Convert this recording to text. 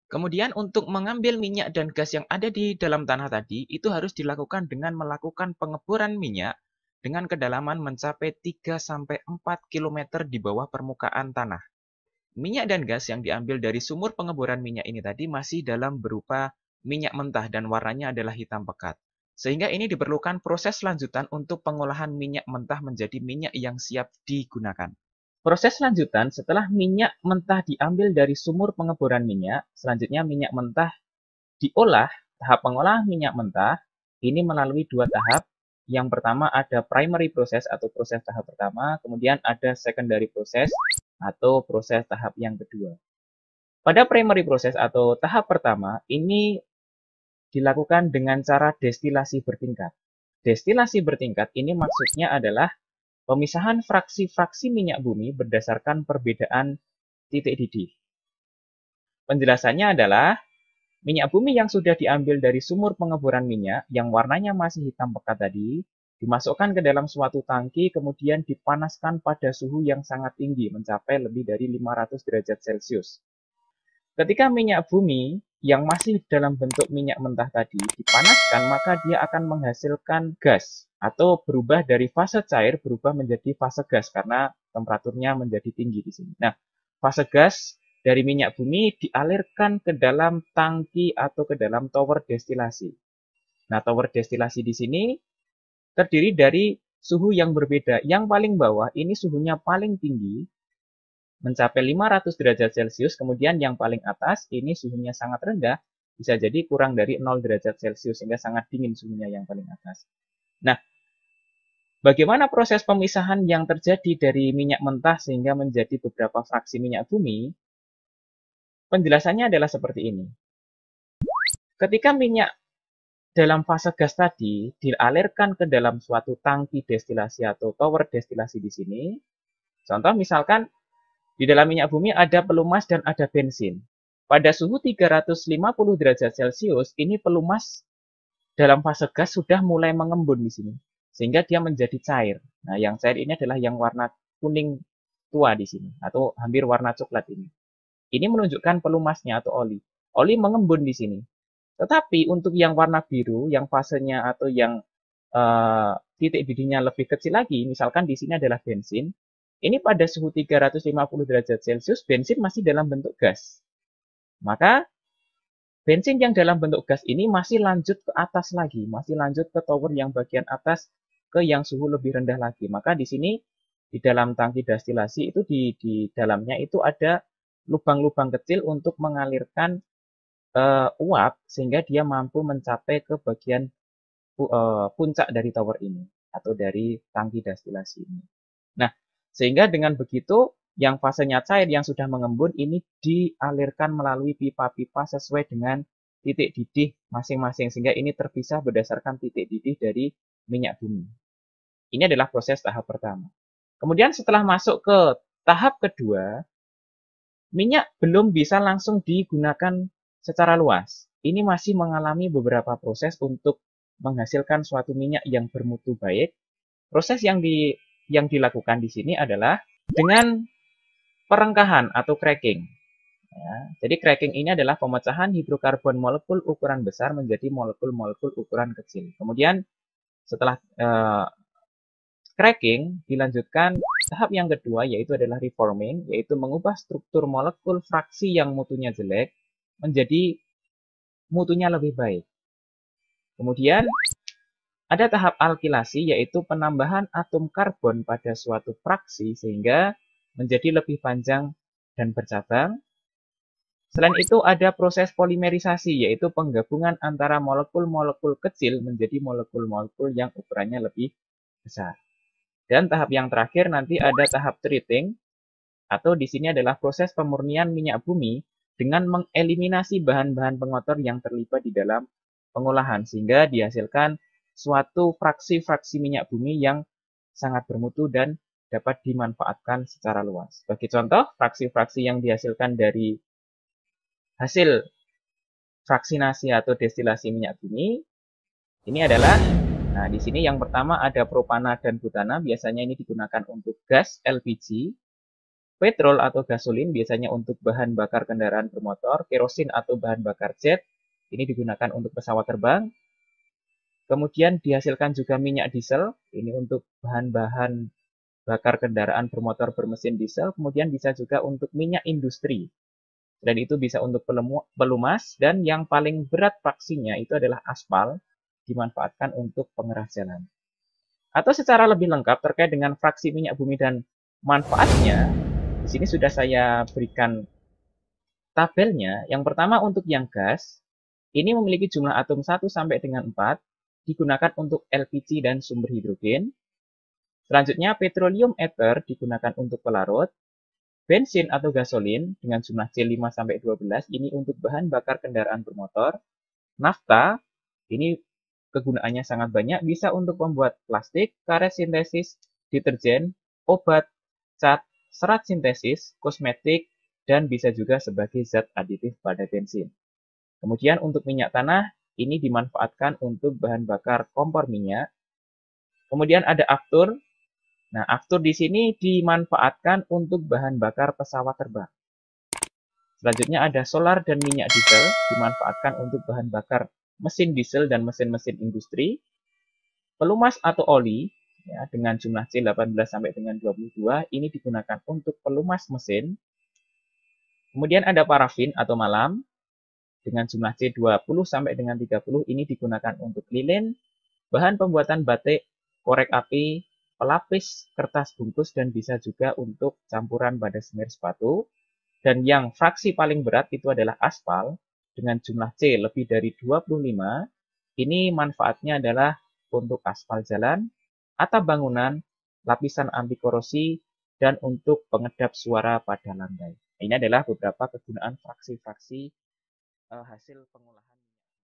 Kemudian untuk mengambil minyak dan gas yang ada di dalam tanah tadi, itu harus dilakukan dengan melakukan pengeboran minyak dengan kedalaman mencapai 3-4 km di bawah permukaan tanah. Minyak dan gas yang diambil dari sumur pengeboran minyak ini tadi masih dalam berupa minyak mentah dan warnanya adalah hitam pekat. Sehingga ini diperlukan proses lanjutan untuk pengolahan minyak mentah menjadi minyak yang siap digunakan. Proses lanjutan setelah minyak mentah diambil dari sumur pengeboran minyak, selanjutnya minyak mentah diolah. Tahap pengolahan minyak mentah ini melalui dua tahap. Yang pertama ada primary proses atau proses tahap pertama, kemudian ada secondary proses atau proses tahap yang kedua. Pada primary proses atau tahap pertama, ini dilakukan dengan cara destilasi bertingkat. Destilasi bertingkat ini maksudnya adalah pemisahan fraksi-fraksi minyak bumi berdasarkan perbedaan titik didih. Penjelasannya adalah minyak bumi yang sudah diambil dari sumur pengeboran minyak yang warnanya masih hitam pekat tadi, dimasukkan ke dalam suatu tangki kemudian dipanaskan pada suhu yang sangat tinggi mencapai lebih dari 500 derajat Celcius. Ketika minyak bumi yang masih dalam bentuk minyak mentah tadi dipanaskan, maka dia akan menghasilkan gas atau berubah dari fase cair berubah menjadi fase gas karena temperaturnya menjadi tinggi di sini. Nah, fase gas dari minyak bumi dialirkan ke dalam tangki atau ke dalam tower destilasi. Nah, tower destilasi di sini terdiri dari suhu yang berbeda. Yang paling bawah ini suhunya paling tinggi, mencapai 500 derajat Celcius, kemudian yang paling atas ini suhunya sangat rendah, bisa jadi kurang dari 0 derajat Celcius, sehingga sangat dingin suhunya yang paling atas. Nah, bagaimana proses pemisahan yang terjadi dari minyak mentah sehingga menjadi beberapa fraksi minyak bumi? Penjelasannya adalah seperti ini. Ketika minyak dalam fase gas tadi dialirkan ke dalam suatu tangki destilasi atau tower destilasi di sini, contoh misalkan di dalam minyak bumi ada pelumas dan ada bensin. Pada suhu 350 derajat Celcius, ini pelumas dalam fase gas sudah mulai mengembun di sini. Sehingga dia menjadi cair. Nah, yang cair ini adalah yang warna kuning tua di sini. Atau hampir warna coklat ini. Ini menunjukkan pelumasnya atau oli. Oli mengembun di sini. Tetapi untuk yang warna biru, yang fasenya atau yang titik didihnya lebih kecil lagi, misalkan di sini adalah bensin, ini pada suhu 350 derajat Celcius, bensin masih dalam bentuk gas. Maka bensin yang dalam bentuk gas ini masih lanjut ke atas lagi, masih lanjut ke tower yang bagian atas ke yang suhu lebih rendah lagi. Maka di sini di dalam tangki destilasi itu di dalamnya itu ada lubang-lubang kecil untuk mengalirkan uap sehingga dia mampu mencapai ke bagian puncak dari tower ini atau dari tangki destilasi ini. Nah, sehingga dengan begitu yang fasenya cair yang sudah mengembun ini dialirkan melalui pipa-pipa sesuai dengan titik didih masing-masing sehingga ini terpisah berdasarkan titik didih dari minyak bumi. Ini adalah proses tahap pertama. Kemudian setelah masuk ke tahap kedua, minyak belum bisa langsung digunakan secara luas. Ini masih mengalami beberapa proses untuk menghasilkan suatu minyak yang bermutu baik. Proses yang dilakukan di sini adalah dengan perengkahan atau cracking. Ya, jadi cracking ini adalah pemecahan hidrokarbon molekul ukuran besar menjadi molekul-molekul ukuran kecil. Kemudian setelah cracking dilanjutkan tahap yang kedua yaitu adalah reforming, yaitu mengubah struktur molekul fraksi yang mutunya jelek menjadi mutunya lebih baik. Kemudian ada tahap alkilasi yaitu penambahan atom karbon pada suatu fraksi sehingga menjadi lebih panjang dan bercabang. Selain itu ada proses polimerisasi yaitu penggabungan antara molekul-molekul kecil menjadi molekul-molekul yang ukurannya lebih besar. Dan tahap yang terakhir nanti ada tahap treating atau di sini adalah proses pemurnian minyak bumi dengan mengeliminasi bahan-bahan pengotor yang terlibat di dalam pengolahan sehingga dihasilkan suatu fraksi-fraksi minyak bumi yang sangat bermutu dan dapat dimanfaatkan secara luas. Bagi contoh, fraksi-fraksi yang dihasilkan dari hasil fraksinasi atau destilasi minyak bumi ini adalah, nah di sini yang pertama ada propana dan butana, biasanya ini digunakan untuk gas LPG. Petrol atau gasolin biasanya untuk bahan bakar kendaraan bermotor, kerosin atau bahan bakar jet, ini digunakan untuk pesawat terbang. Kemudian dihasilkan juga minyak diesel, ini untuk bahan-bahan bakar kendaraan bermotor bermesin diesel, kemudian bisa juga untuk minyak industri. Dan itu bisa untuk pelumas, dan yang paling berat fraksinya itu adalah aspal, dimanfaatkan untuk pengeras jalan. Atau secara lebih lengkap terkait dengan fraksi minyak bumi dan manfaatnya, di sini sudah saya berikan tabelnya. Yang pertama untuk yang gas, ini memiliki jumlah atom 1 sampai dengan 4, digunakan untuk LPG dan sumber hidrogen. Selanjutnya petroleum ether digunakan untuk pelarut. Bensin atau gasolin dengan jumlah C5 sampai 12 ini untuk bahan bakar kendaraan bermotor. Nafta ini kegunaannya sangat banyak, bisa untuk membuat plastik, karet sintesis, deterjen, obat, cat, serat sintesis, kosmetik, dan bisa juga sebagai zat aditif pada bensin. Kemudian untuk minyak tanah, ini dimanfaatkan untuk bahan bakar kompor minyak. Kemudian ada aftur. Nah, aftur di sini dimanfaatkan untuk bahan bakar pesawat terbang. Selanjutnya ada solar dan minyak diesel, dimanfaatkan untuk bahan bakar mesin diesel dan mesin-mesin industri. Pelumas atau oli, ya, dengan jumlah C18 sampai dengan 22, ini digunakan untuk pelumas mesin. Kemudian ada parafin atau malam, dengan jumlah C20 sampai dengan 30, ini digunakan untuk lilin, bahan pembuatan batik, korek api, pelapis kertas bungkus, dan bisa juga untuk campuran pada semir sepatu. Dan yang fraksi paling berat itu adalah aspal, dengan jumlah C lebih dari 25. Ini manfaatnya adalah untuk aspal jalan, atap bangunan, lapisan anti korosi, dan untuk pengedap suara pada lantai. Ini adalah beberapa kegunaan fraksi-fraksi hasil pengolahan.